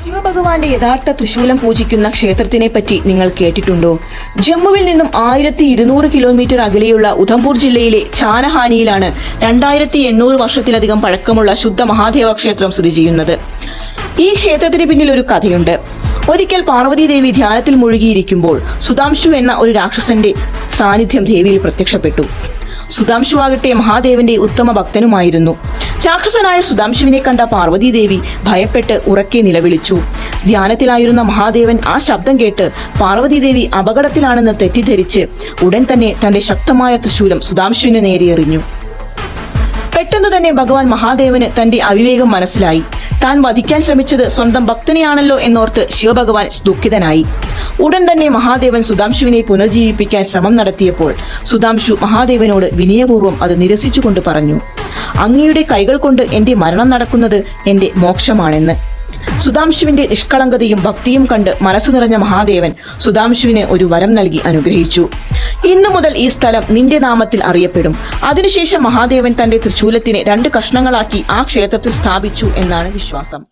ശിവഭഗവാന്റെ യഥാർത്ഥ തൃശൂലം പൂജിക്കുന്ന ക്ഷേത്രത്തിനെ പറ്റി നിങ്ങൾ കേട്ടിട്ടുണ്ടോ? ജമ്മുവിൽ നിന്നും 1200 കിലോമീറ്റർ അകലെയുള്ള ഉധംപൂർ ജില്ലയിലെ ചാനഹാനിയിലാണ് 2800 വർഷത്തിലധികം പഴക്കമുള്ള ശുദ്ധ മഹാദേവ ക്ഷേത്രം സ്ഥിതി ചെയ്യുന്നത്. ഈ ക്ഷേത്രത്തിന് പിന്നിൽ ഒരു കഥയുണ്ട്. ഒരിക്കൽ പാർവതി ദേവി ധ്യാനത്തിൽ മുഴുകിയിരിക്കുമ്പോൾ സുധാംശു എന്ന ഒരു രാക്ഷസന്റെ സാന്നിധ്യം ദേവിയിൽ പ്രത്യക്ഷപ്പെട്ടു. സുധാംശു ആകട്ടെ മഹാദേവന്റെ ഉത്തമ ഭക്തനുമായിരുന്നു. രാക്ഷസനായ സുധാംശുവിനെ കണ്ട പാർവതി ദേവി ഭയപ്പെട്ട് ഉറക്കെ നിലവിളിച്ചു. ധ്യാനത്തിലായിരുന്ന മഹാദേവൻ ആ ശബ്ദം കേട്ട് പാർവതി ദേവി അപകടത്തിലാണെന്ന് തെറ്റിദ്ധരിച്ച് ഉടൻ തന്നെ തന്റെ ശക്തമായ തൃശൂലം സുധാംശുവിന് നേരെ എറിഞ്ഞു. പെട്ടെന്ന് തന്നെ ഭഗവാൻ മഹാദേവന് തന്റെ അവിവേകം മനസ്സിലായി. താൻ വധിക്കാൻ ശ്രമിച്ചത് സ്വന്തം ഭക്തനെയാണല്ലോ എന്നോർത്ത് ശിവഭഗവാൻ ദുഃഖിതനായി. ഉടൻ തന്നെ മഹാദേവൻ സുധാംശുവിനെ പുനർജീവിപ്പിക്കാൻ ശ്രമം നടത്തിയപ്പോൾ സുധാംശു മഹാദേവനോട് വിനയപൂർവ്വം അത് നിരസിച്ചുകൊണ്ട് പറഞ്ഞു, അങ്ങയുടെ കൈകൾ കൊണ്ട് എന്റെ മരണം നടക്കുന്നത് എന്റെ മോക്ഷമാണെന്ന്. സുധാംശുവിന്റെ നിഷ്കളങ്കതയും ഭക്തിയും കണ്ട് മനസ്സ് നിറഞ്ഞ മഹാദേവൻ സുധാംശുവിന് ഒരു വരം നൽകി അനുഗ്രഹിച്ചു. ഇന്നു മുതൽ ഈ സ്ഥലം നിന്റെ നാമത്തിൽ അറിയപ്പെടും. അതിനുശേഷം മഹാദേവൻ തന്റെ തൃശൂലത്തിനെ 2 കഷ്ണങ്ങളാക്കി ആ ക്ഷേത്രത്തിൽ സ്ഥാപിച്ചു എന്നാണ് വിശ്വാസം.